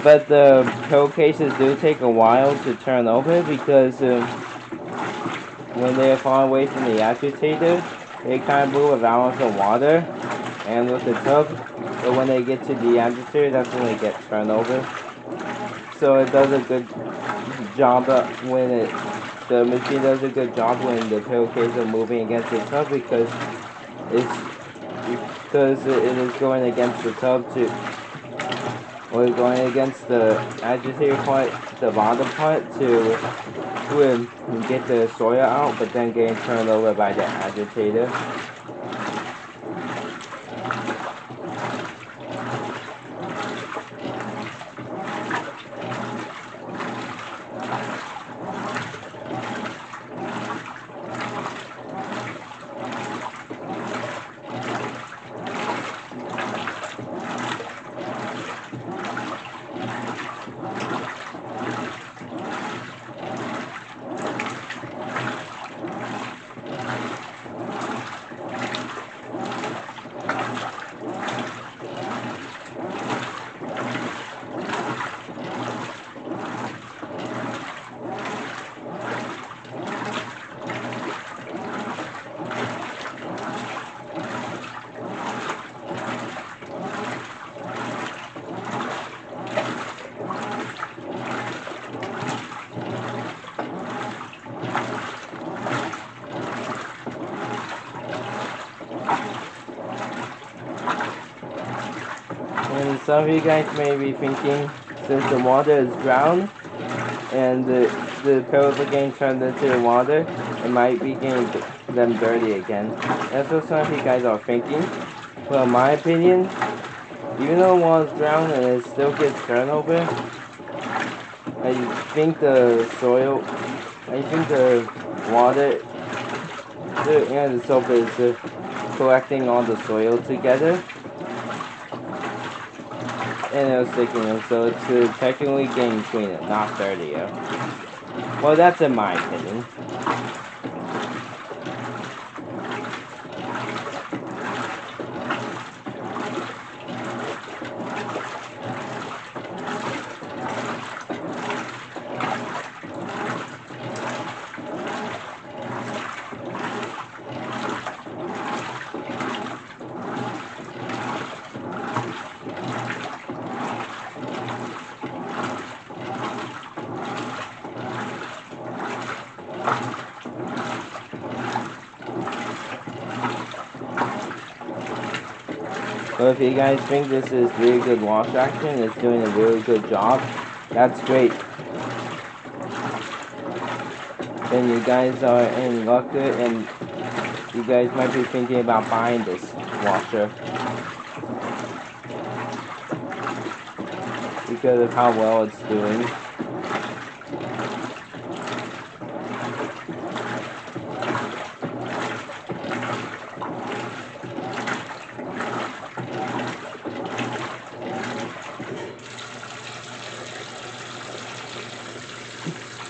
but the pillowcases do take a while to turn over because when they're far away from the agitator, they kind of move around with the water and with the tub. But when they get to the agitator, that's when they get turned over. So it does a good job the machine does a good job when the pillowcases are moving against the tub because it is going against the tub to or going against the agitator part, the bottom part to get the soil out, but then getting turned over by the agitator. And some of you guys may be thinking, since the water is brown and the pillows are getting turned into the water, it might be getting them dirty again. That's what some of you guys are thinking. Well, in my opinion, even though the water's brown and it still gets turned over, I think the water and the soap is collecting all the soil together. And it was sticking them, so it's technically getting cleaner, not dirtier. Well, that's in my opinion. So if you guys think this is really good wash action, it's doing a really good job, that's great. Then you guys are in luck and you guys might be thinking about buying this washer because of how well it's doing.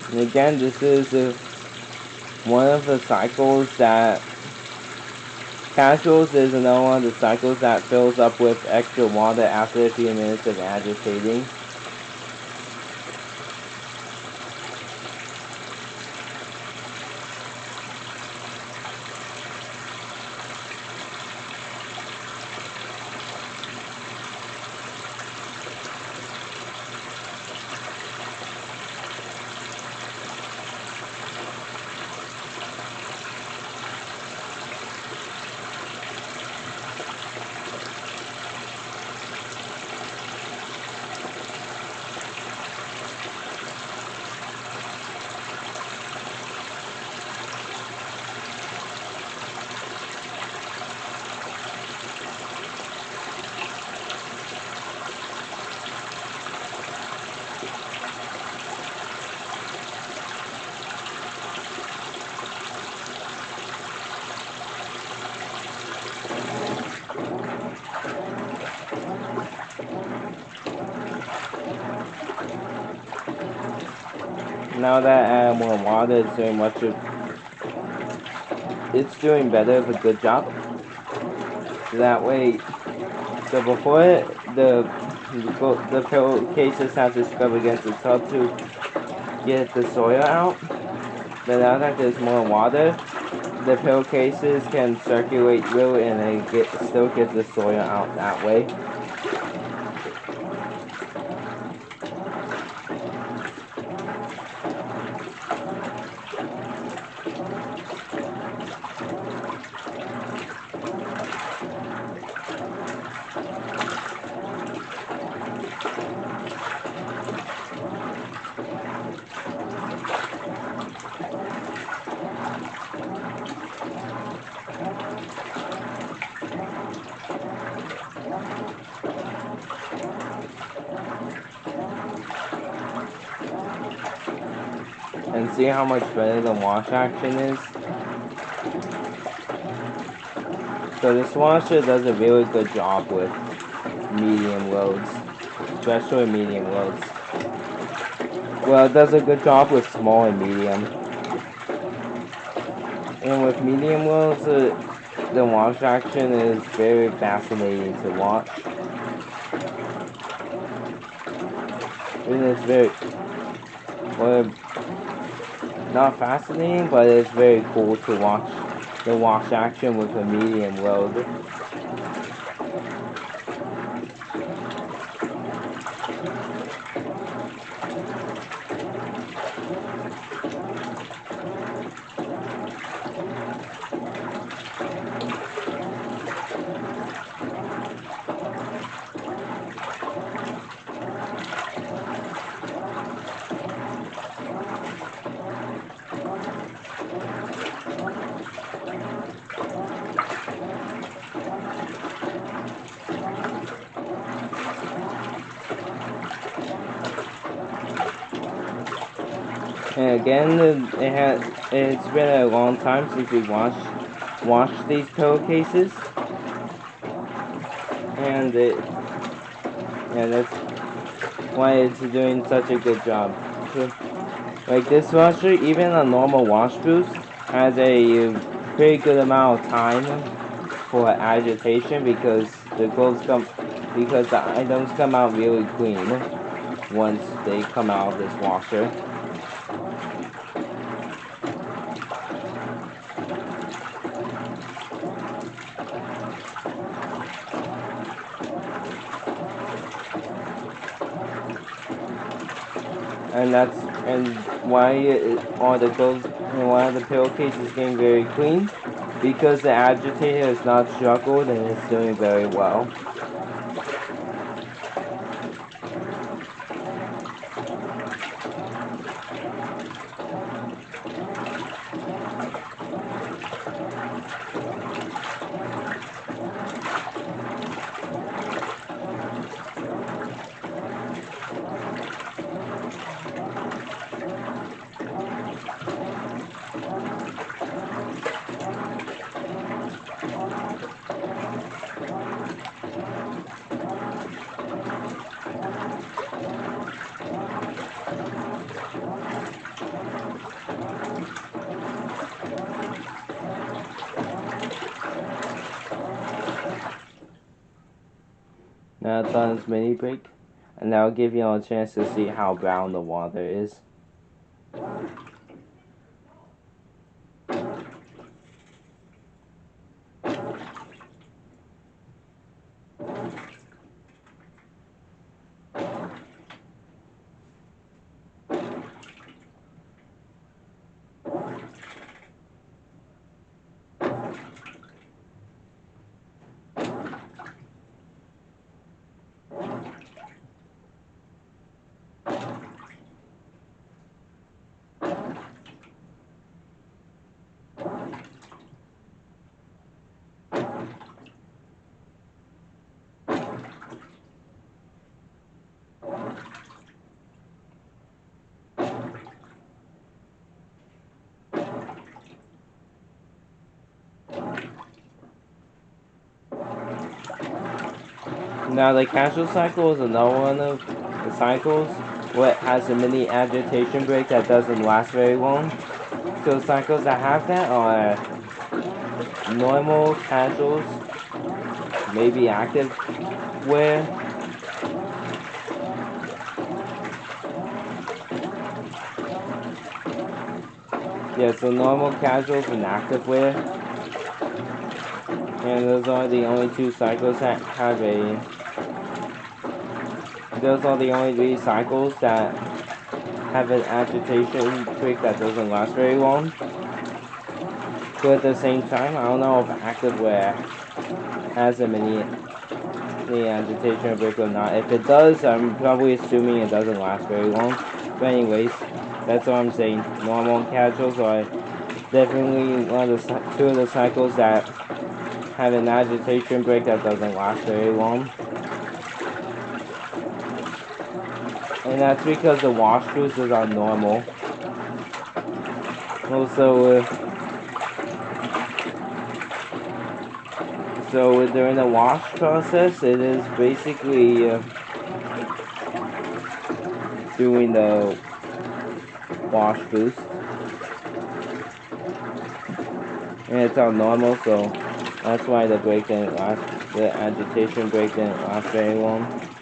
And again, this is one of the cycles that casuals is another one of the cycles that fills up with extra water after a few minutes of agitating. Now that I add more water, it's doing better of a good job. That way, so before the the pillowcases have to scrub against the tub to get the soil out. But now that there's more water, the pillowcases can circulate through and they still get the soil out that way. And see how much better the wash action is? So this washer does a really good job with medium loads, especially medium loads. Well, it does a good job with small and medium. And with medium loads, the wash action is very fascinating to watch. And it's very, well, not fascinating, but it's very cool to watch the wash action with a medium load. And again, it's been a long time since we washed these pillowcases, and that's why it's doing such a good job. So, like this washer, even a normal wash boost has a pretty good amount of time for agitation because the items come out really clean once they come out of this washer. And why the pillowcase is getting very clean, because the agitator is not struggled and it's doing very well. Now it's on its mini break, and that'll give you a chance to see how brown the water is. Now the casual cycle is another one of the cycles what has a mini agitation break that doesn't last very long. So cycles that have that are normal, casuals, maybe active wear, Yeah, so normal, casuals, and activewear. And those are the only two cycles that have a. Those are the only three cycles that have an agitation break that doesn't last very long. But at the same time, I don't know if activewear has a mini agitation break or not. If it does, I'm probably assuming it doesn't last very long. But anyways, that's what I'm saying. Normal and casuals are definitely two of the cycles that have an agitation break that doesn't last very long. And that's because the wash boosters are normal. Also, so during the wash process, it is basically doing the wash boost. And it's on normal, so that's why the agitation break didn't last very long.